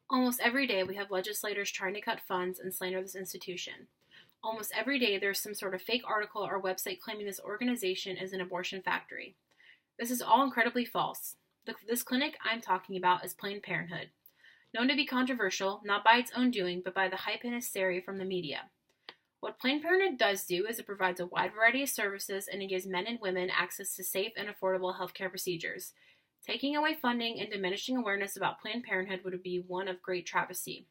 Almost every day, we have legislators trying to cut funds and slander this institution. Almost every day, there's some sort of fake article or website claiming this organization is an abortion factory. This is all incredibly false. This clinic I'm talking about is Planned Parenthood, known to be controversial, not by its own doing, but by the hype and hysteria from the media. What Planned Parenthood does do is it provides a wide variety of services and it gives men and women access to safe and affordable healthcare procedures. Taking away funding and diminishing awareness about Planned Parenthood would be one of great travesty.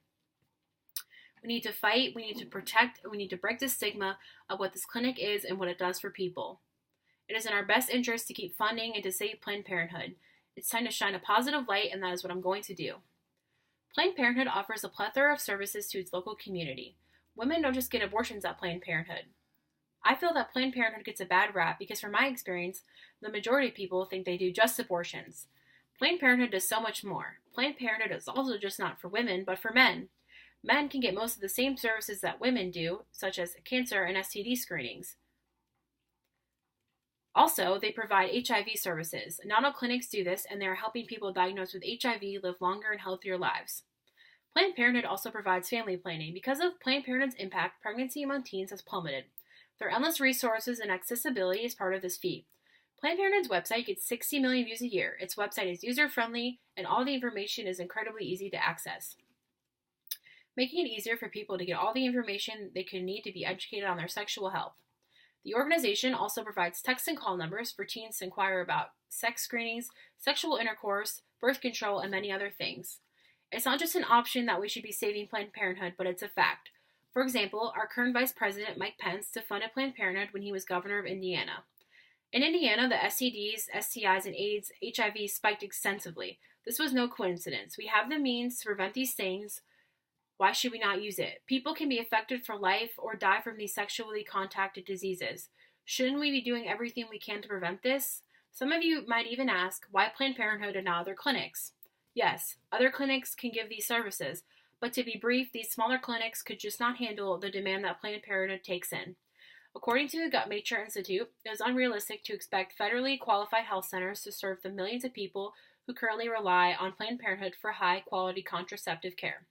We need to fight, we need to protect, and we need to break the stigma of what this clinic is and what it does for people. It is in our best interest to keep funding and to save Planned Parenthood. It's time to shine a positive light, and that is what I'm going to do. Planned Parenthood offers a plethora of services to its local community. Women don't just get abortions at Planned Parenthood. I feel that Planned Parenthood gets a bad rap because, from my experience, the majority of people think they do just abortions. Planned Parenthood does so much more. Planned Parenthood is also just not for women, but for men. Men can get most of the same services that women do, such as cancer and STD screenings. Also, they provide HIV services. Not all clinics do this, and they are helping people diagnosed with HIV live longer and healthier lives. Planned Parenthood also provides family planning. Because of Planned Parenthood's impact, pregnancy among teens has plummeted. Their endless resources and accessibility is part of this feat. Planned Parenthood's website gets 60 million views a year. Its website is user-friendly, and all the information is incredibly easy to access, making it easier for people to get all the information they could need to be educated on their sexual health. The organization also provides text and call numbers for teens to inquire about sex screenings, sexual intercourse, birth control, and many other things. It's not just an option that we should be saving Planned Parenthood, but it's a fact. For example, our current Vice President, Mike Pence, defunded Planned Parenthood when he was governor of Indiana. In Indiana, the STDs, STIs, and AIDS, HIV spiked extensively. This was no coincidence. We have the means to prevent these things. Why should we not use it? People can be affected for life or die from these sexually contacted diseases. Shouldn't we be doing everything we can to prevent this? Some of you might even ask, why Planned Parenthood and not other clinics? Yes, other clinics can give these services, but to be brief, these smaller clinics could just not handle the demand that Planned Parenthood takes in. According to the Guttmacher Institute, it is unrealistic to expect federally qualified health centers to serve the millions of people who currently rely on Planned Parenthood for high-quality contraceptive care.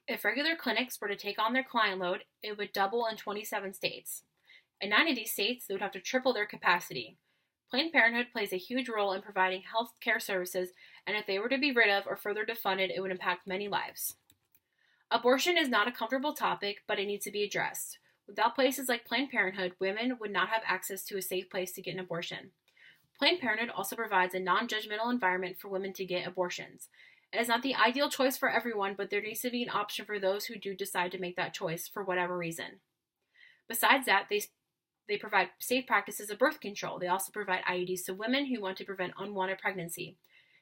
If regular clinics were to take on their client load, it would double in 27 states. In 9 of these states, they would have to triple their capacity. Planned Parenthood plays a huge role in providing health care services, and if they were to be rid of or further defunded, it would impact many lives. Abortion is not a comfortable topic, but it needs to be addressed. Without places like Planned Parenthood, women would not have access to a safe place to get an abortion. Planned Parenthood also provides a non-judgmental environment for women to get abortions. It is not the ideal choice for everyone, but there needs to be an option for those who do decide to make that choice for whatever reason. Besides that, they provide safe practices of birth control. They also provide IUDs to women who want to prevent unwanted pregnancy.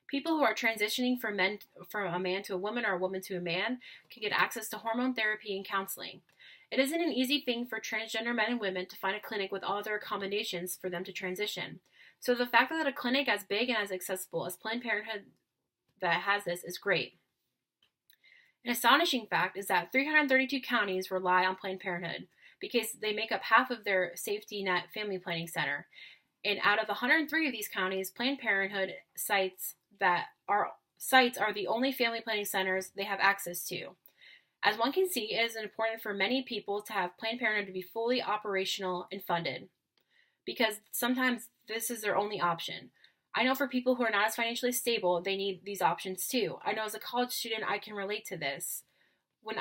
People who are transitioning from a man to a woman or a woman to a man can get access to hormone therapy and counseling. It isn't an easy thing for transgender men and women to find a clinic with all their accommodations for them to transition. So the fact that a clinic as big and as accessible as Planned Parenthood that has this is great. An astonishing fact is that 332 counties rely on Planned Parenthood because they make up half of their safety net family planning center. And out of 103 of these counties, Planned Parenthood sites are the only family planning centers they have access to. As one can see, it is important for many people to have Planned Parenthood to be fully operational and funded, because sometimes this is their only option. I know for people who are not as financially stable, they need these options too. I know as a college student, I can relate to this. When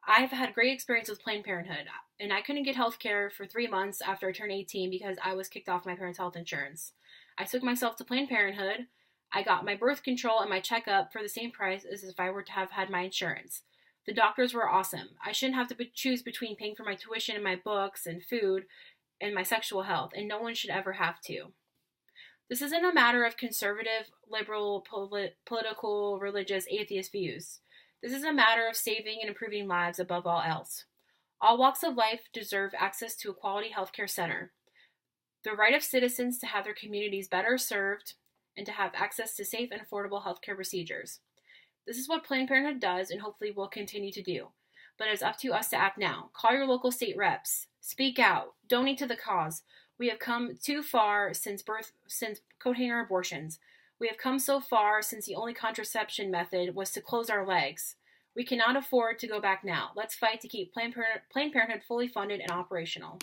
I've had great experience with Planned Parenthood, and I couldn't get health care for 3 months after I turned 18 because I was kicked off my parents' health insurance. I took myself to Planned Parenthood. I got my birth control and my checkup for the same price as if I were to have had my insurance. The doctors were awesome. I shouldn't have to choose between paying for my tuition and my books and food and my sexual health, and no one should ever have to. This isn't a matter of conservative, liberal, political, religious, atheist views. This is a matter of saving and improving lives above all else. All walks of life deserve access to a quality healthcare center. The right of citizens to have their communities better served and to have access to safe and affordable healthcare procedures. This is what Planned Parenthood does and hopefully will continue to do. But it's up to us to act now. Call your local state reps. Speak out. Donate to the cause. We have come too far since coat hanger abortions. We have come so far since the only contraception method was to close our legs. We cannot afford to go back now. Let's fight to keep Planned Parenthood fully funded and operational.